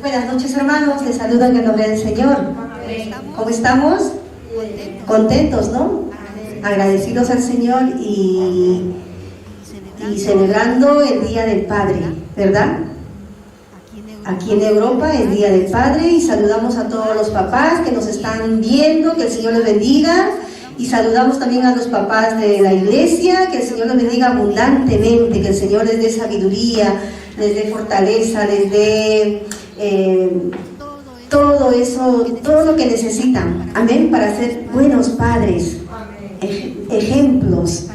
Buenas noches, hermanos, les saludo en el nombre del Señor. ¿Cómo estamos? Contentos, ¿no? Agradecidos al Señor y celebrando el Día del Padre, ¿verdad? Aquí en Europa es Día del Padre y saludamos a todos los papás que nos están viendo, que el Señor los bendiga. Y saludamos también a los papás de la iglesia, que el Señor los bendiga abundantemente, que el Señor les dé sabiduría, les dé fortaleza, les dé todo eso, todo lo que necesitan, amén, para ser buenos padres, ejemplos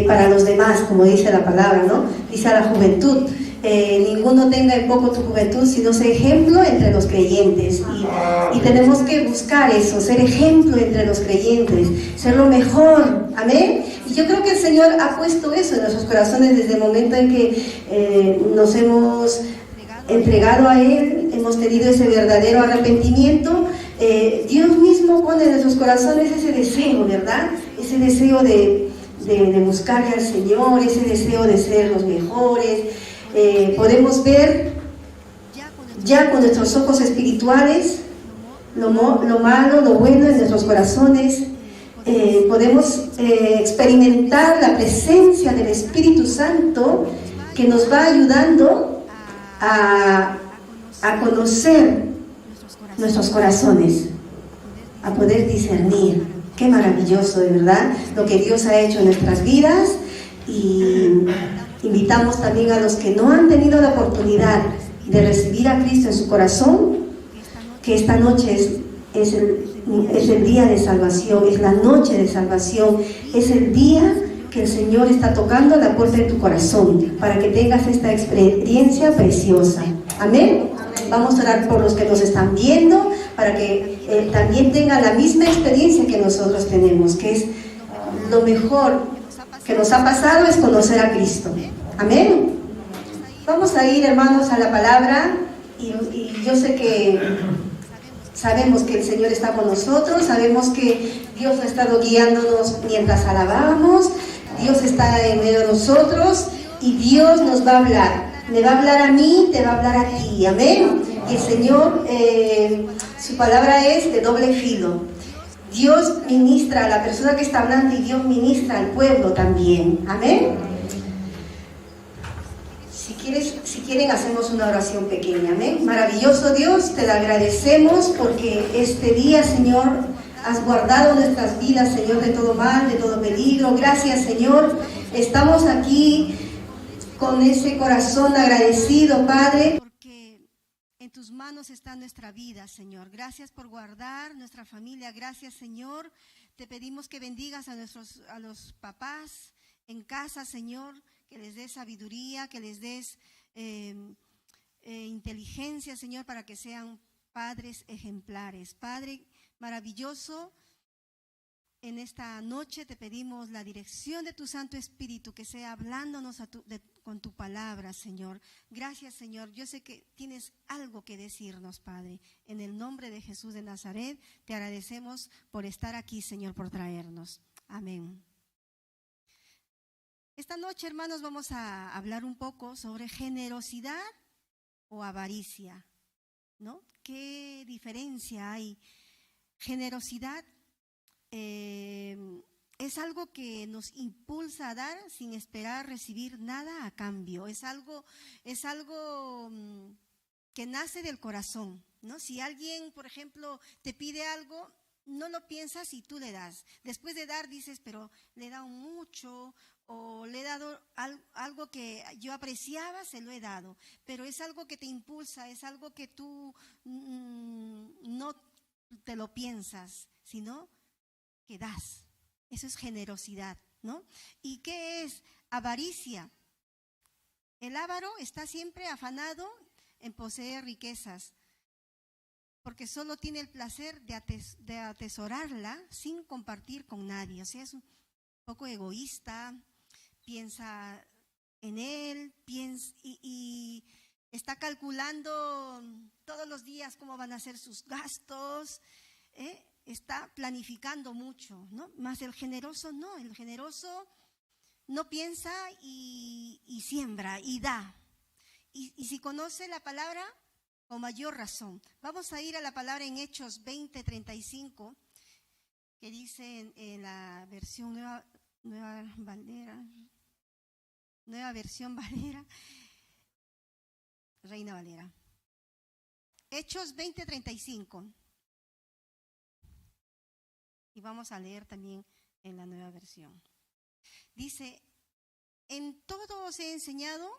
para los demás, como dice la palabra, ¿no? Dice a la juventud, ninguno tenga en poco tu juventud, sino ser ejemplo entre los creyentes, y tenemos que buscar eso, ser ejemplo entre los creyentes, ser lo mejor, amén. Y yo creo que el Señor ha puesto eso en nuestros corazones desde el momento en que nos hemos entregado a Él, hemos tenido ese verdadero arrepentimiento. Dios mismo pone en nuestros corazones ese deseo, ¿verdad? Ese deseo de buscarle al Señor, ese deseo de ser los mejores. Podemos ver ya con nuestros ojos espirituales lo malo, lo bueno en nuestros corazones. Podemos experimentar la presencia del Espíritu Santo que nos va ayudando a conocer nuestros corazones, a poder discernir. Qué maravilloso, de verdad, lo que Dios ha hecho en nuestras vidas. Y invitamos también a los que no han tenido la oportunidad de recibir a Cristo en su corazón, que esta noche es el día de salvación, es la noche de salvación, es el día que el Señor está tocando la puerta de tu corazón para que tengas esta experiencia preciosa. Amén. Vamos a orar por los que nos están viendo para que también tengan la misma experiencia que nosotros tenemos, que es lo mejor que nos ha pasado es conocer a Cristo. Amén. Vamos a ir, hermanos, a la palabra, y yo sé que sabemos que el Señor está con nosotros, sabemos que Dios ha estado guiándonos mientras alabábamos, Dios está en medio de nosotros y Dios nos va a hablar. Me va a hablar a mí, te va a hablar a ti, amén. Y el Señor, su palabra es de doble filo. Dios ministra a la persona que está hablando y Dios ministra al pueblo también, amén. Si quieren, hacemos una oración pequeña, amén. Maravilloso Dios, te lo agradecemos porque este día, Señor, has guardado nuestras vidas, Señor, de todo mal, de todo peligro. Gracias, Señor. Estamos aquí con ese corazón agradecido, Padre, porque en tus manos está nuestra vida, Señor. Gracias por guardar nuestra familia. Gracias, Señor. Te pedimos que bendigas a los papás en casa, Señor, que les des sabiduría, que les des inteligencia, Señor, para que sean padres ejemplares. Padre maravilloso, en esta noche te pedimos la dirección de tu Santo Espíritu, que sea hablándonos con tu palabra, Señor. Gracias, Señor. Yo sé que tienes algo que decirnos, Padre. En el nombre de Jesús de Nazaret, te agradecemos por estar aquí, Señor, por traernos. Amén. Esta noche, hermanos, vamos a hablar un poco sobre generosidad o avaricia, ¿no? ¿Qué diferencia hay? Generosidad es algo que nos impulsa a dar sin esperar recibir nada a cambio. Es algo que nace del corazón, ¿no? Si alguien, por ejemplo, te pide algo, no lo piensas y tú le das. Después de dar dices, pero le he dado mucho, o le he dado algo que yo apreciaba, se lo he dado. Pero es algo que te impulsa, es algo que tú no te lo piensas, sino que das. Eso es generosidad, ¿no? ¿Y qué es avaricia? El avaro está siempre afanado en poseer riquezas, porque solo tiene el placer de atesorarla sin compartir con nadie. O sea, es un poco egoísta, piensa en él, y está calculando todos los días cómo van a ser sus gastos, está planificando mucho, ¿no? Más el generoso no, el generoso no piensa y siembra y da. Y si conoce la palabra, con mayor razón. Vamos a ir a la palabra en Hechos 20:35, que dice en la versión Nueva Versión Valera, Reina Valera. Hechos 20:35. Y vamos a leer también en la Nueva Versión. Dice: en todo os he enseñado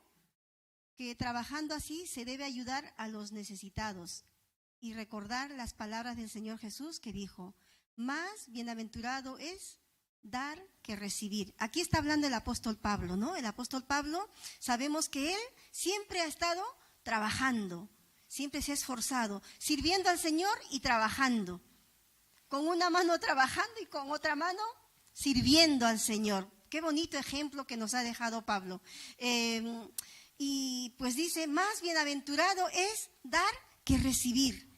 que trabajando así se debe ayudar a los necesitados y recordar las palabras del Señor Jesús que dijo: más bienaventurado es dar que recibir. Aquí está hablando el apóstol Pablo, ¿no? El apóstol Pablo, sabemos que él siempre ha estado trabajando, siempre se ha esforzado, sirviendo al Señor y trabajando. Con una mano trabajando y con otra mano sirviendo al Señor. Qué bonito ejemplo que nos ha dejado Pablo. Y pues dice, más bienaventurado es dar que recibir.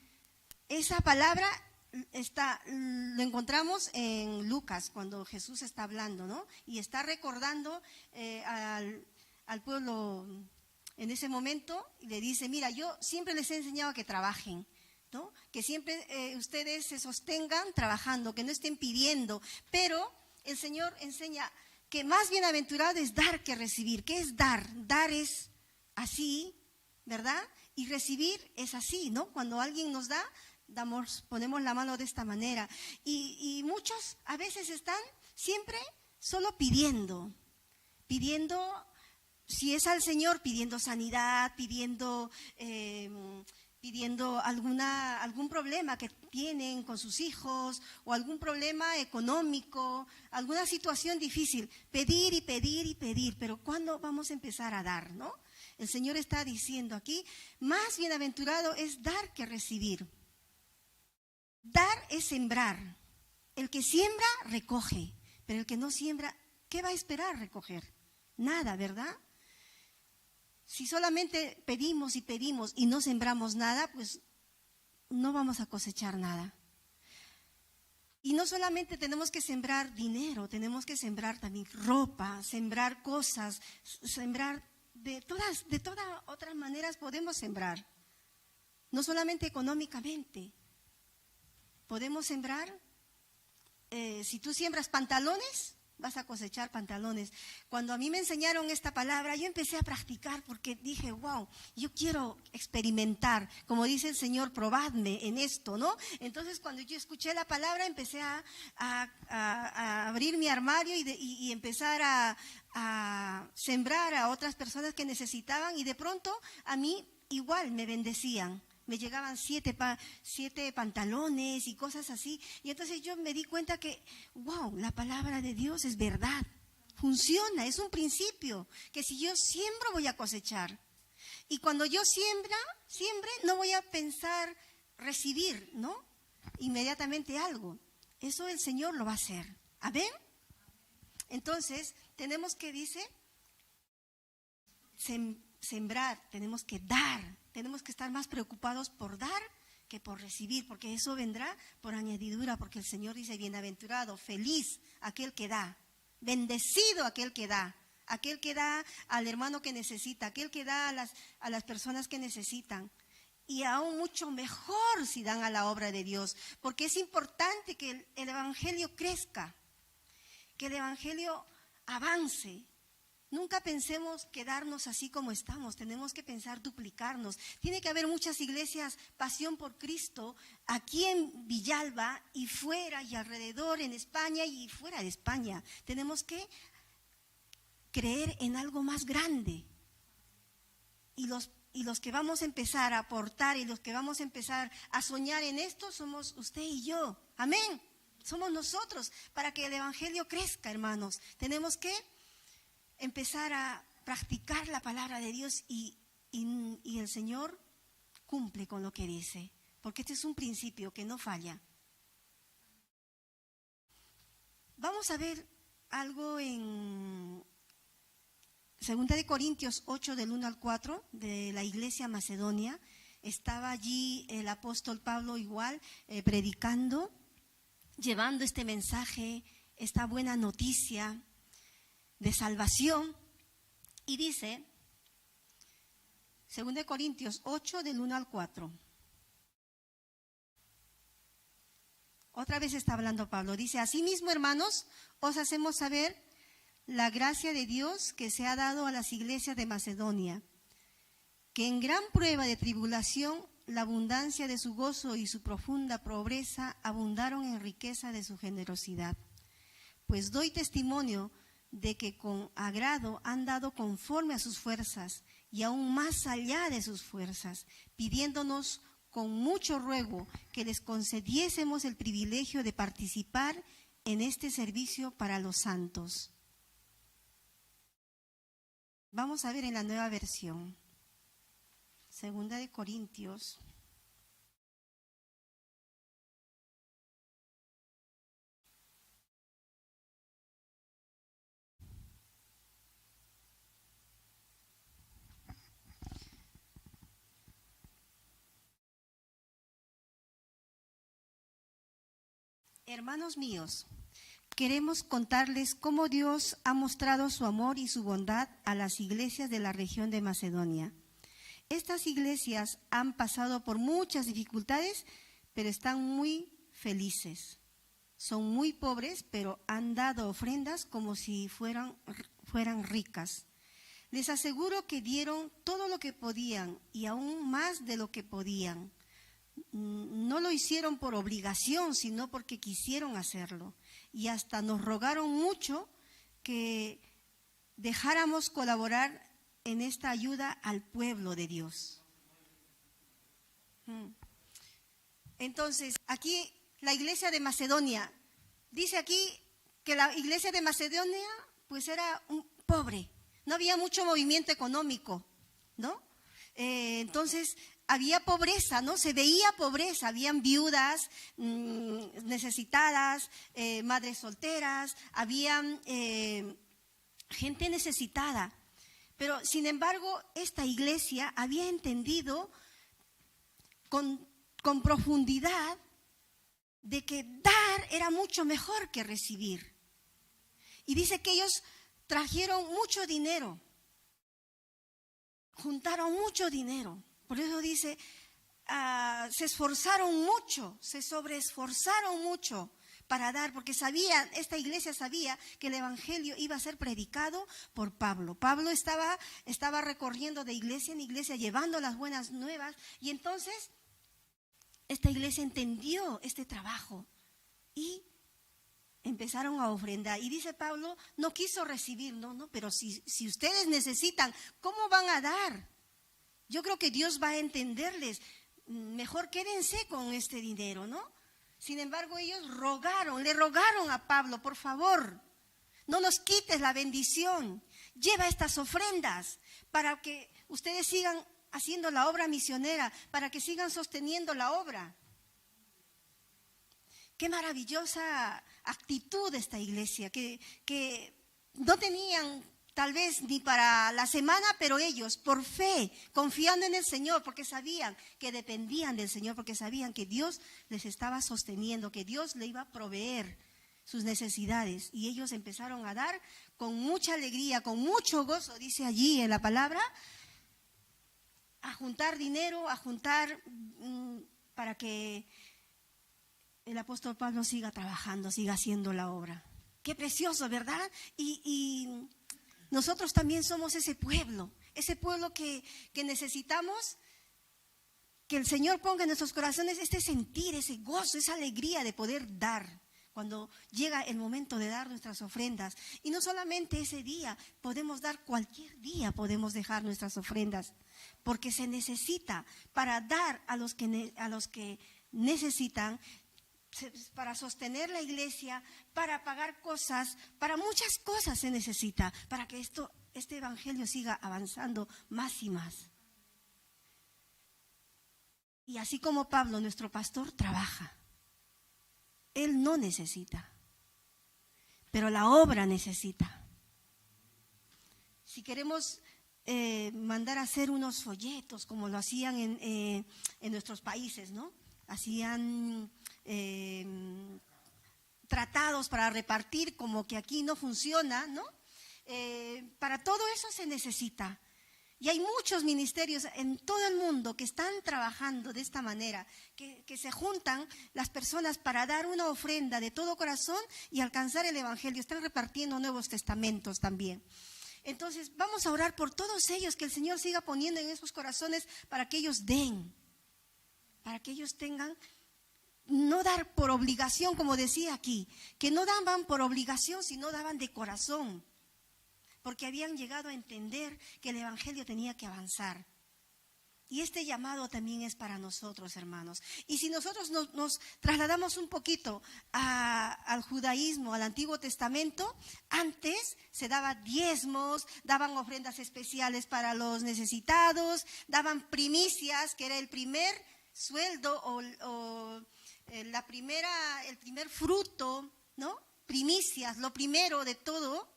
Esa palabra lo encontramos en Lucas, cuando Jesús está hablando, ¿no? Y está recordando al pueblo en ese momento, y le dice: mira, yo siempre les he enseñado a que trabajen, ¿no? Que siempre ustedes se sostengan trabajando, que no estén pidiendo, pero el Señor enseña que más bienaventurado es dar que recibir. ¿Qué es dar? Dar es así, ¿verdad? Y recibir es así, ¿no? Cuando alguien nos da, ponemos la mano de esta manera. Y muchos a veces están siempre solo pidiendo, si es al Señor, pidiendo sanidad, pidiendo algún problema que tienen con sus hijos, o algún problema económico, alguna situación difícil. Pedir y pedir y pedir, pero ¿cuándo vamos a empezar a dar, no? El Señor está diciendo aquí, más bienaventurado es dar que recibir. Dar es sembrar. El que siembra, recoge. Pero el que no siembra, ¿qué va a esperar recoger? Nada, ¿verdad? Si solamente pedimos y pedimos y no sembramos nada, pues no vamos a cosechar nada. Y no solamente tenemos que sembrar dinero, tenemos que sembrar también ropa, sembrar cosas, sembrar de todas otras maneras podemos sembrar. No solamente económicamente. Podemos sembrar, si tú siembras pantalones, vas a cosechar pantalones. Cuando a mí me enseñaron esta palabra, yo empecé a practicar porque dije, wow, yo quiero experimentar. Como dice el Señor, probadme en esto, ¿no? Entonces, cuando yo escuché la palabra, empecé a abrir mi armario y empezar a sembrar a otras personas que necesitaban, y de pronto a mí igual me bendecían. Me llegaban 7 pantalones y cosas así. Y entonces yo me di cuenta que, wow, la palabra de Dios es verdad. Funciona, es un principio. Que si yo siembro, voy a cosechar. Y cuando yo siembre, no voy a pensar recibir, ¿no? Inmediatamente algo. Eso el Señor lo va a hacer. ¿Amén? Entonces, tenemos que, dice, sembrar, tenemos que dar. Tenemos que estar más preocupados por dar que por recibir, porque eso vendrá por añadidura, porque el Señor dice, bienaventurado, feliz aquel que da, bendecido aquel que da al hermano que necesita, aquel que da a las personas que necesitan. Y aún mucho mejor si dan a la obra de Dios, porque es importante que el Evangelio crezca, que el Evangelio avance. Nunca pensemos quedarnos así como estamos, tenemos que pensar duplicarnos. Tiene que haber muchas iglesias, Pasión por Cristo, aquí en Villalba y fuera y alrededor, en España y fuera de España. Tenemos que creer en algo más grande. Y los que vamos a empezar a aportar y los que vamos a empezar a soñar en esto somos usted y yo. Amén. Somos nosotros, para que el Evangelio crezca, hermanos. Tenemos que empezar a practicar la palabra de Dios y el Señor cumple con lo que dice, porque este es un principio que no falla. Vamos a ver algo en 2 de Corintios 8, del 1 al 4, de la iglesia Macedonia. Estaba allí el apóstol Pablo igual, predicando, llevando este mensaje, esta buena noticia de salvación, y dice, 2 de Corintios 8, del 1 al 4. Otra vez está hablando Pablo. Dice, asimismo, hermanos, os hacemos saber la gracia de Dios que se ha dado a las iglesias de Macedonia, que en gran prueba de tribulación la abundancia de su gozo y su profunda pobreza abundaron en riqueza de su generosidad. Pues doy testimonio de que con agrado han dado conforme a sus fuerzas y aún más allá de sus fuerzas, pidiéndonos con mucho ruego que les concediésemos el privilegio de participar en este servicio para los santos. Vamos a ver en la Nueva Versión, 2 de Corintios. Hermanos míos, queremos contarles cómo Dios ha mostrado su amor y su bondad a las iglesias de la región de Macedonia. Estas iglesias han pasado por muchas dificultades, pero están muy felices. Son muy pobres, pero han dado ofrendas como si fueran ricas. Les aseguro que dieron todo lo que podían y aún más de lo que podían. No lo hicieron por obligación, sino porque quisieron hacerlo. Y hasta nos rogaron mucho que dejáramos colaborar en esta ayuda al pueblo de Dios. Entonces, aquí la iglesia de Macedonia, dice aquí que la iglesia de Macedonia pues era pobre, no había mucho movimiento económico, ¿no? Entonces había pobreza, ¿no? Se veía pobreza, habían viudas necesitadas, madres solteras, habían gente necesitada. Pero, sin embargo, esta iglesia había entendido con profundidad de que dar era mucho mejor que recibir. Y dice que ellos trajeron mucho dinero, juntaron mucho dinero. Por eso dice, se esforzaron mucho, se sobreesforzaron mucho para dar, porque esta iglesia sabía que el evangelio iba a ser predicado por Pablo. Pablo estaba recorriendo de iglesia en iglesia, llevando las buenas nuevas, y entonces esta iglesia entendió este trabajo y empezaron a ofrendar. Y dice Pablo, no quiso recibir, no, pero si ustedes necesitan, ¿cómo van a dar? Yo creo que Dios va a entenderles. Mejor quédense con este dinero, ¿no? Sin embargo, ellos le rogaron a Pablo, por favor, no nos quites la bendición, lleva estas ofrendas para que ustedes sigan haciendo la obra misionera, para que sigan sosteniendo la obra. Qué maravillosa actitud de esta iglesia, que no tenían tal vez ni para la semana, pero ellos, por fe, confiando en el Señor, porque sabían que dependían del Señor, porque sabían que Dios les estaba sosteniendo, que Dios le iba a proveer sus necesidades. Y ellos empezaron a dar con mucha alegría, con mucho gozo, dice allí en la palabra, a juntar dinero, a juntar para que el apóstol Pablo siga trabajando, siga haciendo la obra. Qué precioso, ¿verdad? Y nosotros también somos ese pueblo que necesitamos que el Señor ponga en nuestros corazones este sentir, ese gozo, esa alegría de poder dar cuando llega el momento de dar nuestras ofrendas. Y no solamente ese día, podemos dar cualquier día, podemos dejar nuestras ofrendas, porque se necesita para dar a los que necesitan, para sostener la iglesia, para pagar cosas, para muchas cosas se necesita, para que este evangelio siga avanzando más y más. Y así como Pablo, nuestro pastor, trabaja, él no necesita, pero la obra necesita. Si queremos mandar a hacer unos folletos, como lo hacían en nuestros países, ¿no? Hacían tratados para repartir, como que aquí no funciona, ¿no? Para todo eso se necesita. Y hay muchos ministerios en todo el mundo que están trabajando de esta manera, que se juntan las personas para dar una ofrenda de todo corazón y alcanzar el evangelio. Están repartiendo Nuevos Testamentos también. Entonces, vamos a orar por todos ellos, que el Señor siga poniendo en esos corazones para que ellos den, para que ellos tengan, no dar por obligación, como decía aquí, que no daban por obligación, sino daban de corazón, porque habían llegado a entender que el evangelio tenía que avanzar. Y este llamado también es para nosotros, hermanos. Y si nosotros nos trasladamos un poquito al judaísmo, al Antiguo Testamento, antes se daban diezmos, daban ofrendas especiales para los necesitados, daban primicias, que era el primer sueldo o el primer fruto, ¿no? Primicias, lo primero de todo.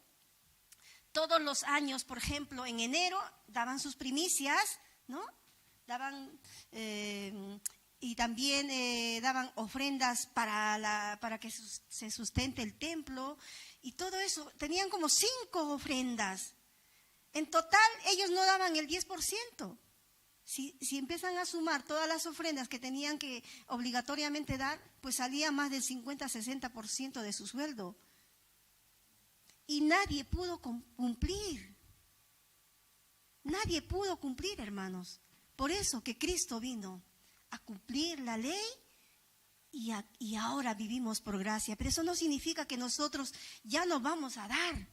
Todos los años, por ejemplo, en enero daban sus primicias, ¿no? Daban y también daban ofrendas para que se sustente el templo y todo eso. Tenían como 5 ofrendas. En total ellos no daban el 10%. Si empiezan a sumar todas las ofrendas que tenían que obligatoriamente dar, pues salía más del 50-60% de su sueldo. Y nadie pudo cumplir. Nadie pudo cumplir, hermanos. Por eso que Cristo vino a cumplir la ley y ahora vivimos por gracia. Pero eso no significa que nosotros ya no vamos a dar.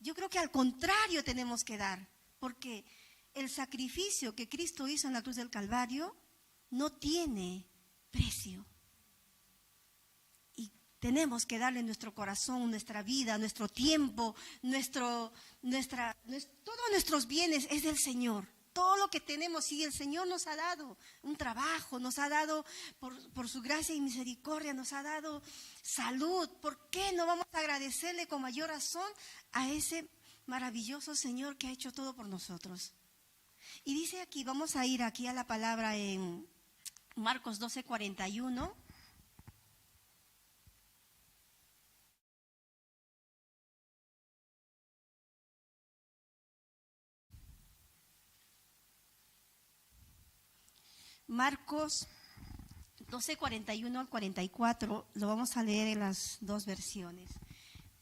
Yo creo que al contrario tenemos que dar, porque el sacrificio que Cristo hizo en la cruz del Calvario no tiene precio. Y tenemos que darle nuestro corazón, nuestra vida, nuestro tiempo, todos nuestros bienes es del Señor. Todo lo que tenemos, y el Señor nos ha dado un trabajo, nos ha dado por su gracia y misericordia, nos ha dado salud. ¿Por qué no vamos a agradecerle con mayor razón a ese maravilloso Señor que ha hecho todo por nosotros? Y dice aquí, vamos a ir aquí a la palabra en Marcos 12:41. Marcos 12:41 al 44, lo vamos a leer en las 2 versiones.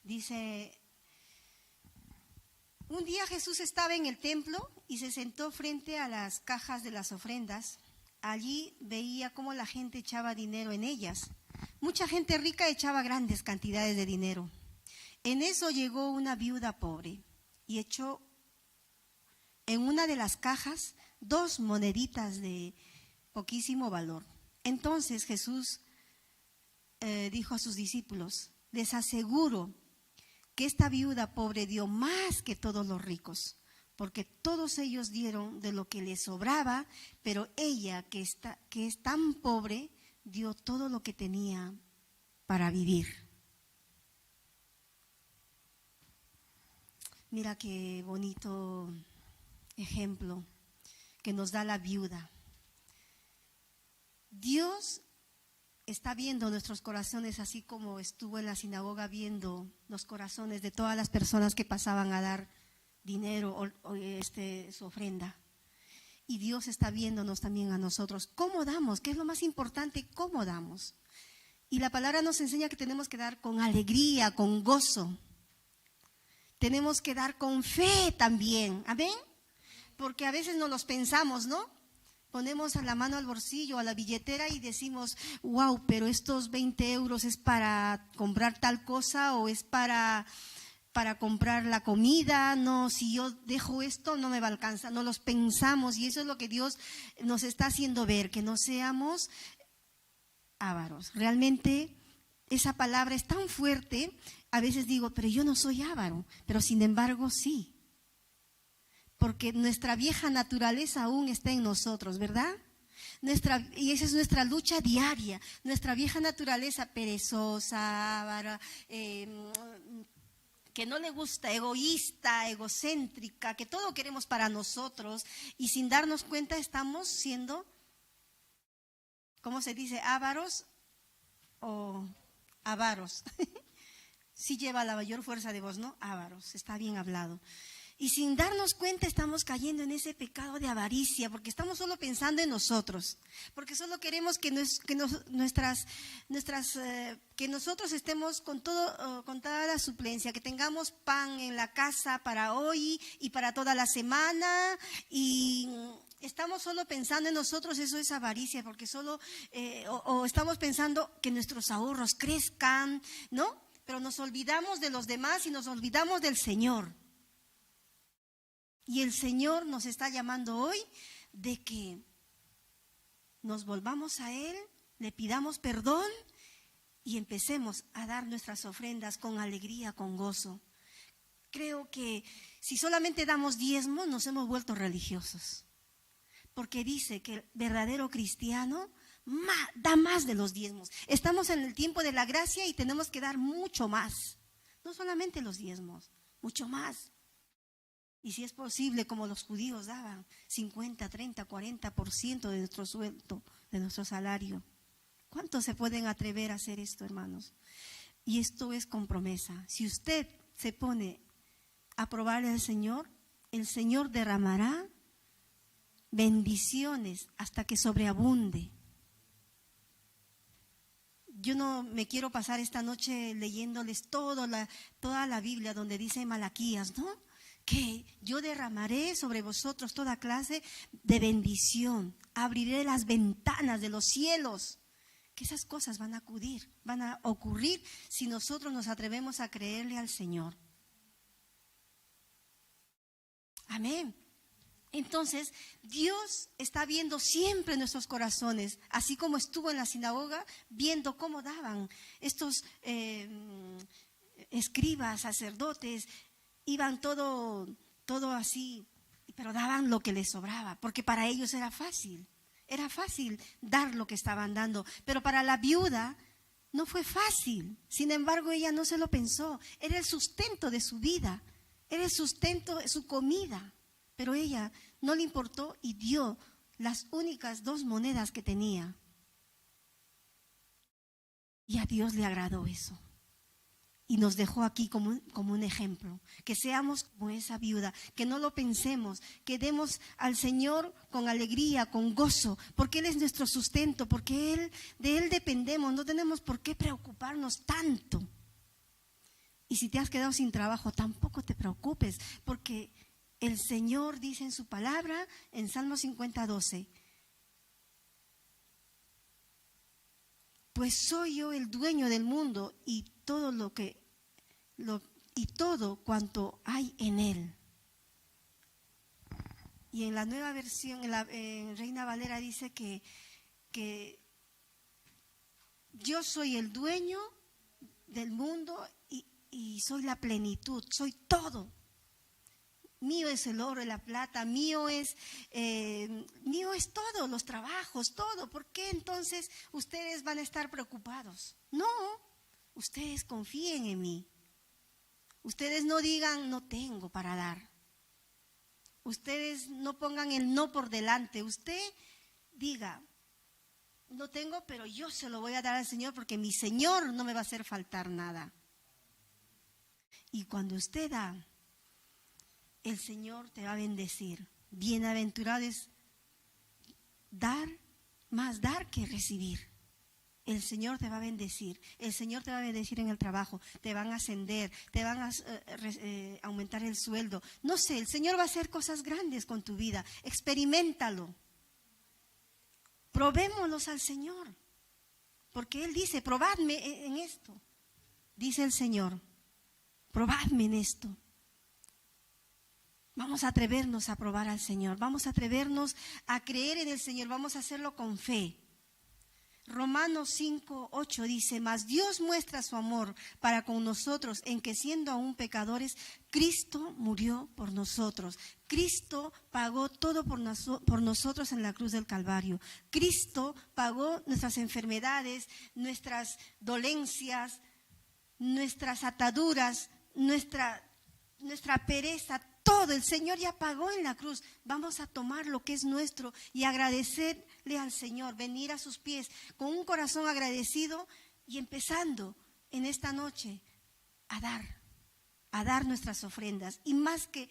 Dice: un día Jesús estaba en el templo y se sentó frente a las cajas de las ofrendas. Allí veía cómo la gente echaba dinero en ellas. Mucha gente rica echaba grandes cantidades de dinero. En eso llegó una viuda pobre y echó en una de las cajas 2 moneditas de poquísimo valor. Entonces Jesús dijo a sus discípulos: les aseguro que esta viuda pobre dio más que todos los ricos, porque todos ellos dieron de lo que les sobraba, pero ella, que es tan pobre, dio todo lo que tenía para vivir. Mira qué bonito ejemplo que nos da la viuda. Dios está viendo nuestros corazones, así como estuvo en la sinagoga viendo los corazones de todas las personas que pasaban a dar dinero o su ofrenda. Y Dios está viéndonos también a nosotros. ¿Cómo damos? ¿Qué es lo más importante? ¿Cómo damos? Y la palabra nos enseña que tenemos que dar con alegría, con gozo. Tenemos que dar con fe también. ¿Amén? Porque a veces no los pensamos, ¿no? Ponemos la mano al bolsillo, a la billetera y decimos: wow, pero estos 20 euros es para comprar tal cosa o es para comprar la comida. No, si yo dejo esto no me va a alcanzar. No los pensamos, y eso es lo que Dios nos está haciendo ver, que no seamos ávaros. Realmente esa palabra es tan fuerte. A veces digo, pero yo no soy avaro, pero sin embargo sí. Porque nuestra vieja naturaleza aún está en nosotros, ¿verdad? Y esa es nuestra lucha diaria. Nuestra vieja naturaleza perezosa, avara, que no le gusta, egoísta, egocéntrica, que todo queremos para nosotros, y sin darnos cuenta estamos siendo, ¿cómo se dice? Ávaros o avaros. Sí lleva la mayor fuerza de voz, ¿no? Ávaros, está bien hablado. Y sin darnos cuenta estamos cayendo en ese pecado de avaricia, porque estamos solo pensando en nosotros, porque solo queremos que nosotros estemos con toda la suplencia, que tengamos pan en la casa para hoy y para toda la semana, y estamos solo pensando en nosotros. Eso es avaricia, porque solo o estamos pensando que nuestros ahorros crezcan, ¿no? Pero nos olvidamos de los demás y nos olvidamos del Señor. Y el Señor nos está llamando hoy de que nos volvamos a Él, le pidamos perdón y empecemos a dar nuestras ofrendas con alegría, con gozo. Creo que si solamente damos diezmos, nos hemos vuelto religiosos. Porque dice que el verdadero cristiano da más de los diezmos. Estamos en el tiempo de la gracia y tenemos que dar mucho más. No solamente los diezmos, mucho más. Y si es posible, como los judíos daban, 50, 30, 40% de nuestro sueldo, de nuestro salario. ¿Cuántos se pueden atrever a hacer esto, hermanos? Y esto es con promesa. Si usted se pone a probarle al Señor, el Señor derramará bendiciones hasta que sobreabunde. Yo no me quiero pasar esta noche leyéndoles toda la Biblia donde dice en Malaquías, ¿no? Que yo derramaré sobre vosotros toda clase de bendición, abriré las ventanas de los cielos, que esas cosas van a ocurrir si nosotros nos atrevemos a creerle al Señor. Amén. Entonces, Dios está viendo siempre nuestros corazones, así como estuvo en la sinagoga viendo cómo daban estos escribas, sacerdotes. Iban todo así, pero daban lo que les sobraba, porque para ellos era fácil dar lo que estaban dando, pero para la viuda no fue fácil. Sin embargo, ella no se lo pensó, era el sustento de su vida, era el sustento de su comida, pero ella no le importó y dio las únicas 2 monedas que tenía. Y a Dios le agradó eso. Y nos dejó aquí como un ejemplo, que seamos como esa viuda, que no lo pensemos, que demos al Señor con alegría, con gozo, porque Él es nuestro sustento, porque de Él dependemos, no tenemos por qué preocuparnos tanto. Y si te has quedado sin trabajo, tampoco te preocupes, porque el Señor dice en su palabra, en Salmo 50:12, pues soy yo el dueño del mundo y todo todo cuanto hay en él. Y en la nueva versión, en Reina Valera dice que yo soy el dueño del mundo y soy la plenitud, soy todo. Mío es el oro y la plata, mío es todo, los trabajos, todo. ¿Por qué entonces ustedes van a estar preocupados? No, ustedes confíen en mí. Ustedes no digan no tengo para dar. Ustedes no pongan el no por delante. Usted diga no tengo, pero yo se lo voy a dar al Señor porque mi Señor no me va a hacer faltar nada. Y cuando usted da, el Señor te va a bendecir. Bienaventurado es más dar que recibir. El Señor te va a bendecir. El Señor te va a bendecir en el trabajo. Te van a ascender, te van a aumentar el sueldo. No sé, el Señor va a hacer cosas grandes con tu vida. Experiméntalo. Probémoslos al Señor. Porque Él dice, probadme en esto. Dice el Señor, probadme en esto. Vamos a atrevernos a probar al Señor, vamos a atrevernos a creer en el Señor, vamos a hacerlo con fe. Romanos 5:8 dice, mas Dios muestra su amor para con nosotros en que siendo aún pecadores, Cristo murió por nosotros. Cristo pagó todo por nosotros en la cruz del Calvario. Cristo pagó nuestras enfermedades, nuestras dolencias, nuestras ataduras, nuestra pereza, todo. El Señor ya pagó en la cruz. Vamos a tomar lo que es nuestro y agradecerle al Señor, venir a sus pies con un corazón agradecido y empezando en esta noche a dar a dar nuestras ofrendas. Y más que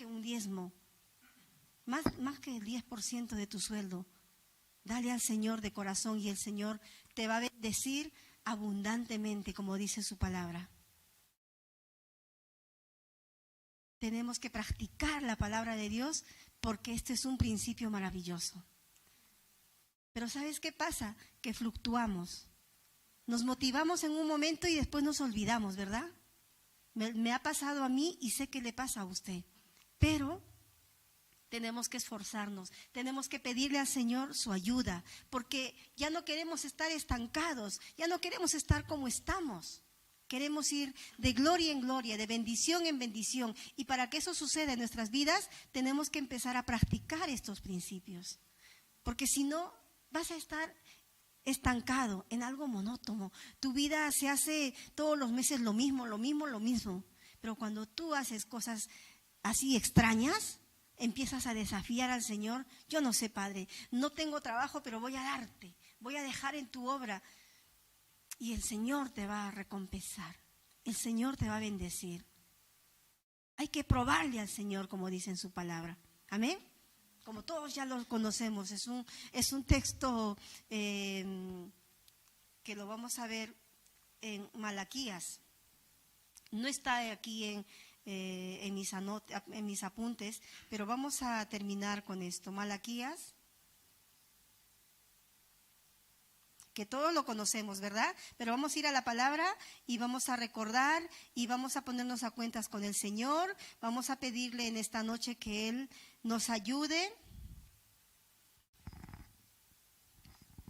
un diezmo, más que el 10% de tu sueldo, dale al Señor de corazón y el Señor te va a bendecir abundantemente, como dice su palabra. Tenemos que practicar la palabra de Dios porque este es un principio maravilloso. Pero ¿sabes qué pasa? Que fluctuamos. Nos motivamos en un momento y después nos olvidamos, ¿verdad? Me ha pasado a mí y sé que le pasa a usted. Pero tenemos que esforzarnos, tenemos que pedirle al Señor su ayuda, porque ya no queremos estar estancados, ya no queremos estar como estamos. Queremos ir de gloria en gloria, de bendición en bendición. Y para que eso suceda en nuestras vidas, tenemos que empezar a practicar estos principios. Porque si no, vas a estar estancado en algo monótono. Tu vida se hace todos los meses lo mismo. Pero cuando tú haces cosas así extrañas, empiezas a desafiar al Señor. Yo no sé, Padre, no tengo trabajo, pero voy a darte, voy a dejar en tu obra. Y el Señor te va a recompensar, el Señor te va a bendecir. Hay que probarle al Señor, como dice en su palabra. Amén. Como todos ya lo conocemos, es un texto que lo vamos a ver en Malaquías. No está aquí en mis apuntes, pero vamos a terminar con esto. Malaquías, que todos lo conocemos, ¿verdad? Pero vamos a ir a la palabra y vamos a recordar y vamos a ponernos a cuentas con el Señor. Vamos a pedirle en esta noche que Él nos ayude.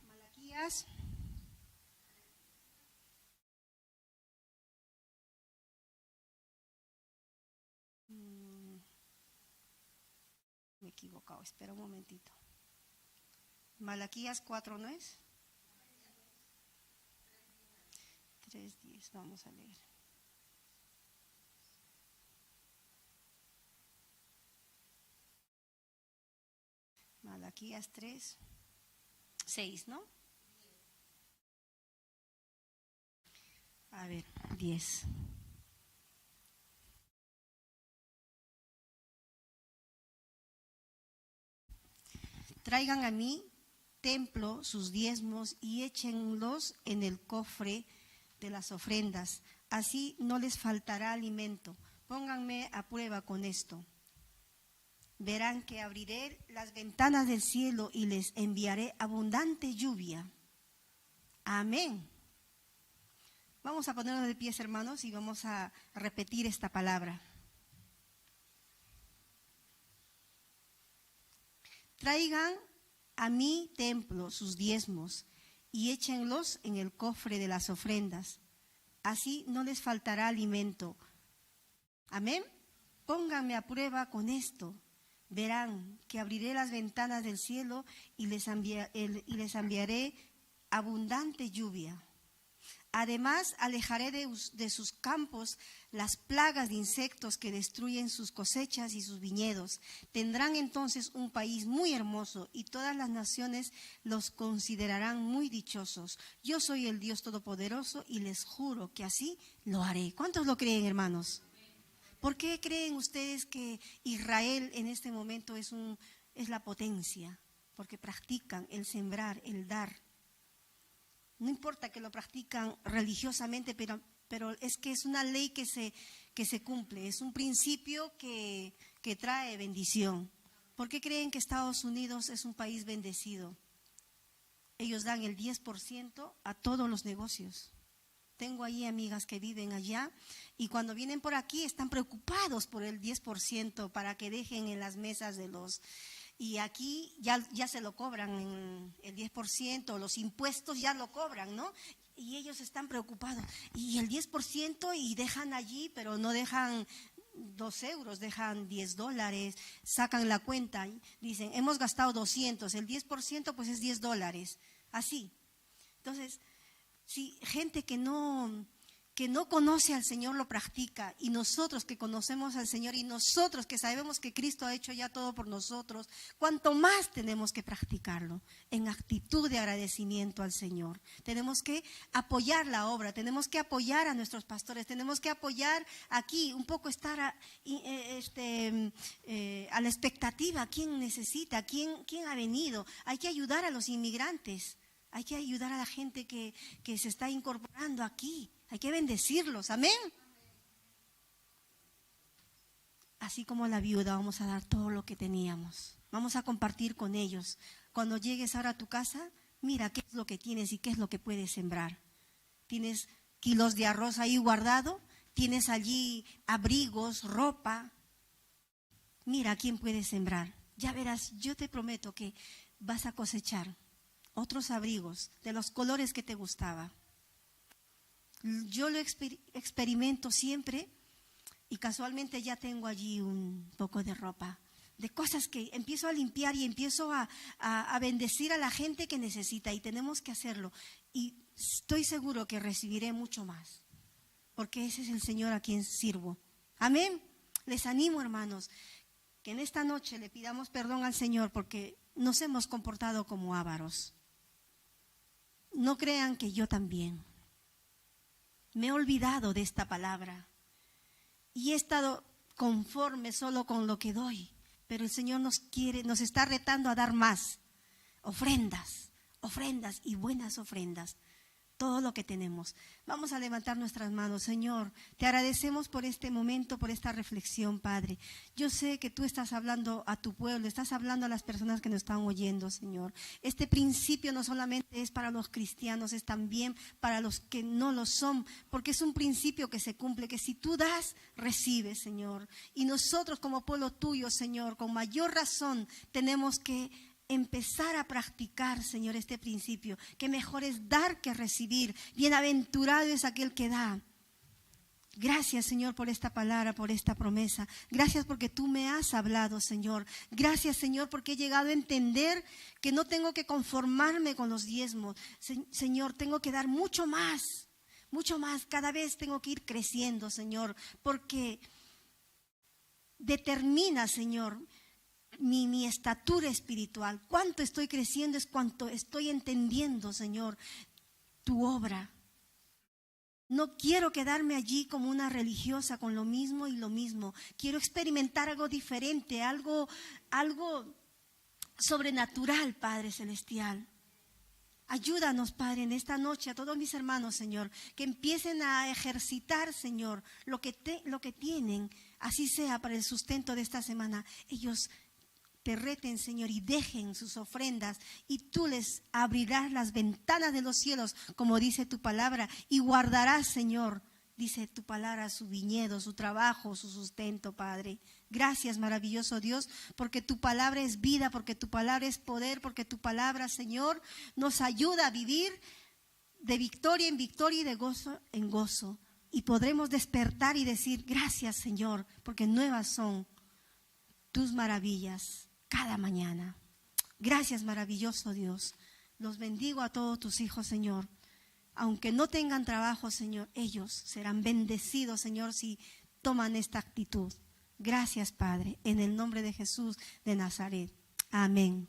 Malaquías. Me he equivocado, espera un momentito. Malaquías 4, ¿no es? 3:10, vamos a leer. Malaquías 3:6, ¿no? A ver, 10. Traigan a mi templo sus diezmos y échenlos en el cofre de las ofrendas. Así no les faltará alimento. Pónganme a prueba con esto. Verán que abriré las ventanas del cielo y les enviaré abundante lluvia. Amén. Vamos a ponernos de pies, hermanos, y vamos a repetir esta palabra. Traigan a mi templo sus diezmos y échenlos en el cofre de las ofrendas. Así no les faltará alimento. Amén. Pónganme a prueba con esto. Verán que abriré las ventanas del cielo y les enviaré abundante lluvia. Además, alejaré de sus campos las plagas de insectos que destruyen sus cosechas y sus viñedos. Tendrán entonces un país muy hermoso y todas las naciones los considerarán muy dichosos. Yo soy el Dios Todopoderoso y les juro que así lo haré. ¿Cuántos lo creen, hermanos? ¿Por qué creen ustedes que Israel en este momento es la potencia? Porque practican el sembrar, el dar. No importa que lo practican religiosamente, pero es que es una ley que se cumple, es un principio que trae bendición. ¿Por qué creen que Estados Unidos es un país bendecido? Ellos dan el 10% a todos los negocios. Tengo ahí amigas que viven allá y cuando vienen por aquí están preocupados por el 10% para que dejen en las mesas de los... Y aquí ya se lo cobran en el 10%, los impuestos ya lo cobran, ¿no? Y ellos están preocupados. Y el 10% y dejan allí, pero no dejan 2 euros, dejan $10, sacan la cuenta, dicen, hemos gastado 200, el 10% pues es $10, así. Entonces, si gente que no que no conoce al Señor lo practica, y nosotros que conocemos al Señor y nosotros que sabemos que Cristo ha hecho ya todo por nosotros, cuanto más tenemos que practicarlo en actitud de agradecimiento al Señor. Tenemos que apoyar la obra, tenemos que apoyar a nuestros pastores, tenemos que apoyar aquí, un poco estar a la expectativa, quién necesita, quién ha venido. Hay que ayudar a los inmigrantes, hay que ayudar a la gente que se está incorporando aquí. Hay que bendecirlos, amén. Así como la viuda, vamos a dar todo lo que teníamos. Vamos a compartir con ellos. Cuando llegues ahora a tu casa, mira qué es lo que tienes y qué es lo que puedes sembrar. Tienes kilos de arroz ahí guardado, tienes allí abrigos, ropa. Mira a quién puedes sembrar. Ya verás, yo te prometo que vas a cosechar otros abrigos de los colores que te gustaba. Yo lo experimento siempre, y casualmente ya tengo allí un poco de ropa, de cosas que empiezo a limpiar y empiezo a bendecir a la gente que necesita, y tenemos que hacerlo. Y estoy seguro que recibiré mucho más, porque ese es el Señor a quien sirvo. Amén. Les animo, hermanos, que en esta noche le pidamos perdón al Señor porque nos hemos comportado como ávaros. No crean que yo también. Me he olvidado de esta palabra y he estado conforme solo con lo que doy, pero el Señor nos está retando a dar más, ofrendas y buenas ofrendas, todo lo que tenemos. Vamos a levantar nuestras manos. Señor, te agradecemos por este momento, por esta reflexión, Padre. Yo sé que tú estás hablando a tu pueblo, estás hablando a las personas que nos están oyendo, Señor. Este principio no solamente es para los cristianos, es también para los que no lo son, porque es un principio que se cumple, que si tú das, recibes, Señor. Y nosotros como pueblo tuyo, Señor, con mayor razón tenemos que empezar a practicar, Señor, este principio, que mejor es dar que recibir. Bienaventurado es aquel que da. Gracias, Señor, por esta palabra, por esta promesa. Gracias porque tú me has hablado, Señor. Gracias, Señor, porque he llegado a entender que no tengo que conformarme con los diezmos. Señor, tengo que dar mucho más, mucho más. Cada vez tengo que ir creciendo, Señor, porque determina, Señor, mi estatura espiritual. Cuánto estoy creciendo es cuánto estoy entendiendo, Señor, tu obra. No quiero quedarme allí como una religiosa con lo mismo y lo mismo. Quiero experimentar algo diferente, algo sobrenatural, Padre Celestial. Ayúdanos, Padre, en esta noche a todos mis hermanos, Señor, que empiecen a ejercitar, Señor, lo que tienen, así sea para el sustento de esta semana. Ellos te reten, Señor, y dejen sus ofrendas, y tú les abrirás las ventanas de los cielos, como dice tu palabra, y guardarás, Señor, dice tu palabra, su viñedo, su trabajo, su sustento, Padre. Gracias, maravilloso Dios, porque tu palabra es vida, porque tu palabra es poder, porque tu palabra, Señor, nos ayuda a vivir de victoria en victoria y de gozo en gozo. Y podremos despertar y decir, gracias, Señor, porque nuevas son tus maravillas cada mañana. Gracias, maravilloso Dios. Los bendigo a todos tus hijos, Señor. Aunque no tengan trabajo, Señor, ellos serán bendecidos, Señor, si toman esta actitud. Gracias, Padre, en el nombre de Jesús de Nazaret. Amén.